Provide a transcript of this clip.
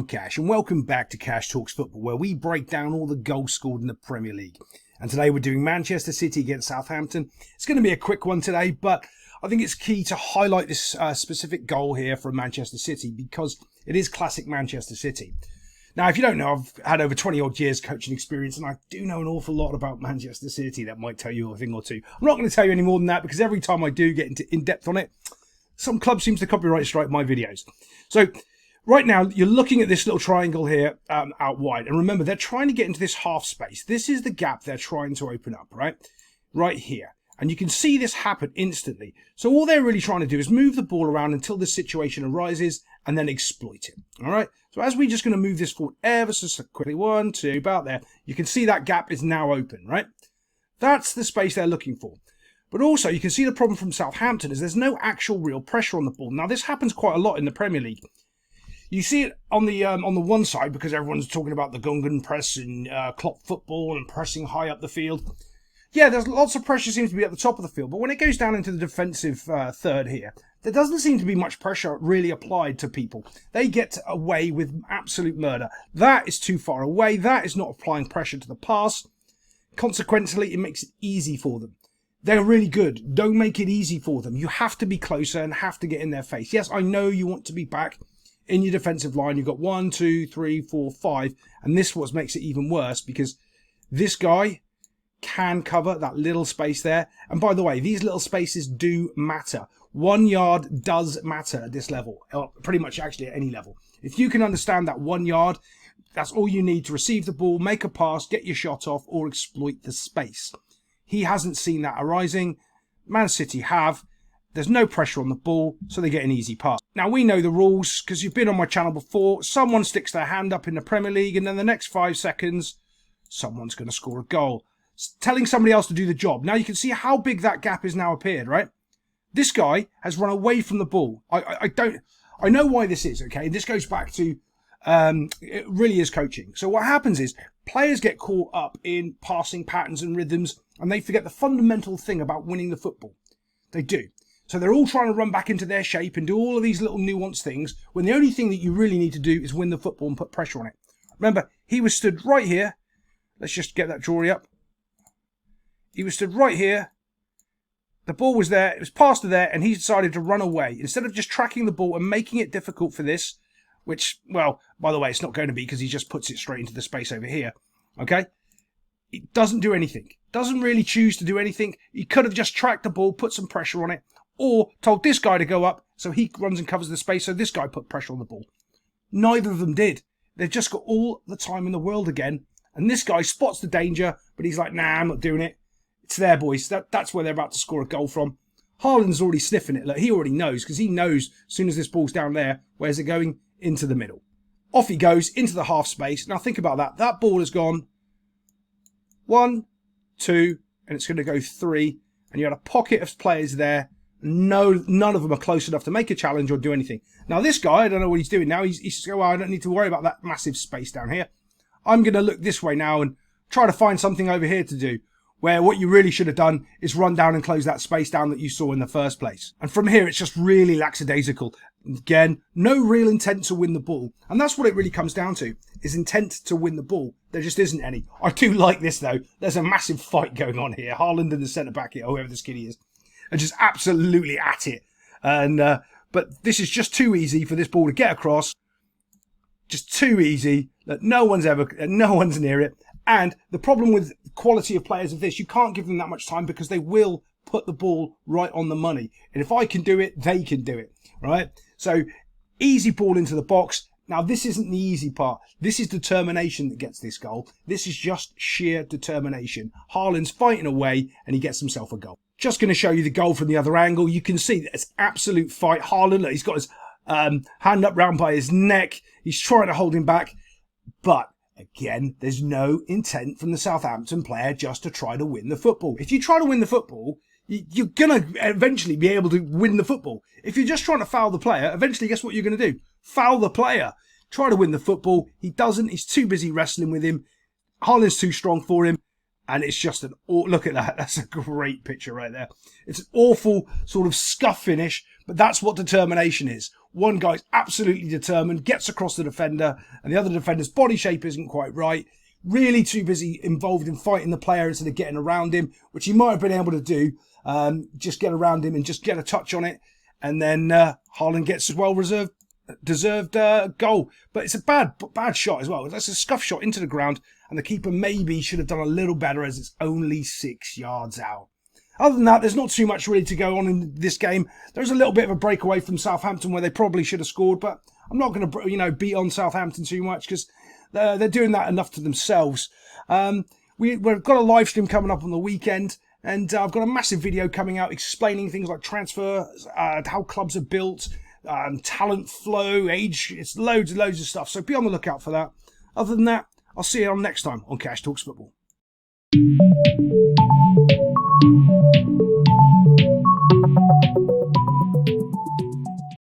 Cash, and welcome back to Cash Talks Football, where we break down all the goals scored in the Premier League. And today we're doing Manchester City against Southampton. It's going to be a quick one today, but I think it's key to highlight this specific goal here from Manchester City because it is classic Manchester City. Now, if you don't know, I've had over 20 odd years coaching experience, and I do know an awful lot about Manchester City. That might tell you a thing or two. I'm not going to tell you any more than that because every time I do get in depth on it, some club seems to copyright strike my videos. So right now, you're looking at this little triangle here out wide. And remember, they're trying to get into this half space. This is the gap they're trying to open up, right? Right here. And you can see this happen instantly. So all they're really trying to do is move the ball around until this situation arises and then exploit it. All right? So as we're just going to move this forward ever so quickly, 1, 2, about there, you can see that gap is now open, right? That's the space they're looking for. But also, you can see the problem from Southampton is there's no actual real pressure on the ball. Now, this happens quite a lot in the Premier League. You see it on the one side because everyone's talking about the Gungan press and Klopp football and pressing high up the field. Yeah, there's lots of pressure seems to be at the top of the field, but when it goes down into the defensive third here, there doesn't seem to be much pressure really applied to people. They get away with absolute murder. That is too far away. That is not applying pressure to the pass. Consequently, it makes it easy for them. They're really good. Don't make it easy for them. You have to be closer and have to get in their face. Yes, I know you want to be back in your defensive line. You've got 1, 2, 3, 4, 5. And this what makes it even worse because this guy can cover that little space there. And by the way, these little spaces do matter. 1 yard does matter at this level. Pretty much actually at any level. If you can understand that 1 yard, that's all you need to receive the ball, make a pass, get your shot off, or exploit the space. He hasn't seen that arising. Man City have. There's no pressure on the ball, so they get an easy pass. Now, we know the rules, because you've been on my channel before. Someone sticks their hand up in the Premier League, and then the next 5 seconds, someone's going to score a goal. It's telling somebody else to do the job. Now, you can see how big that gap has now appeared, right? This guy has run away from the ball. I know why this is, okay? This goes back to, it really is coaching. So what happens is, players get caught up in passing patterns and rhythms, and they forget the fundamental thing about winning the football. They do. So they're all trying to run back into their shape and do all of these little nuanced things, when the only thing that you really need to do is win the football and put pressure on it. Remember, he was stood right here. Let's just get that drawing up. He was stood right here. The ball was there. It was passed to there, and he decided to run away. Instead of just tracking the ball and making it difficult for this, which, well, by the way, it's not going to be because he just puts it straight into the space over here. Okay? It doesn't do anything. Doesn't really choose to do anything. He could have just tracked the ball, put some pressure on it, or told this guy to go up so he runs and covers the space so this guy put pressure on the ball. Neither of them did. They've just got all the time in the world again, and this guy spots the danger, but he's like, nah, I'm not doing it. It's there, boys. That's where they're about to score a goal from. Haaland's already sniffing it. Look, he already knows, because he knows as soon as this ball's down there, where's it going? Into the middle. Off he goes, into the half space. Now think about that. That ball has gone 1, 2, and it's going to go 3. And you had a pocket of players there. No, none of them are close enough to make a challenge or do anything. Now this guy, I don't know what he's doing now. He's going, well, I don't need to worry about that massive space down here. I'm going to look this way now and try to find something over here to do. Where what you really should have done is run down and close that space down that you saw in the first place. And from here, it's just really lackadaisical. Again, no real intent to win the ball. And that's what it really comes down to, is intent to win the ball. There just isn't any. I do like this, though. There's a massive fight going on here. Haaland and the centre-back here, whoever this kid is, are just absolutely at it. And but this is just too easy for this ball to get across. Just too easy that no one's near it. And the problem with quality of players of this, you can't give them that much time because they will put the ball right on the money. And if I can do it, they can do it, right? So easy ball into the box. Now, this isn't the easy part. This is determination that gets this goal. This is just sheer determination. Haaland's fighting away and he gets himself a goal. Just going to show you the goal from the other angle. You can see that it's absolute fight. Haaland, look, he's got his hand up round by his neck. He's trying to hold him back. But again, there's no intent from the Southampton player just to try to win the football. If you try to win the football, you're going to eventually be able to win the football. If you're just trying to foul the player, eventually guess what you're going to do? Foul the player. Try to win the football. He doesn't. He's too busy wrestling with him. Haaland's too strong for him. And it's just an... Look at that. That's a great picture right there. It's an awful sort of scuff finish, but that's what determination is. One guy's absolutely determined, gets across the defender, and the other defender's body shape isn't quite right. Really too busy involved in fighting the player instead of getting around him, which he might have been able to do. Just get around him and just get a touch on it. And then Haaland gets a deserved goal. But it's a bad shot as well. That's a scuff shot into the ground, and the keeper maybe should have done a little better as it's only 6 yards out. Other than that, there's not too much really to go on in this game. There's a little bit of a breakaway from Southampton where they probably should have scored, but I'm not going to beat on Southampton too much because they're doing that enough to themselves. We've got a live stream coming up on the weekend, and I've got a massive video coming out explaining things like transfer, how clubs are built, talent flow, age. It's loads and loads of stuff, so be on the lookout for that. Other than that, I'll see you on next time on Cash Talks Football.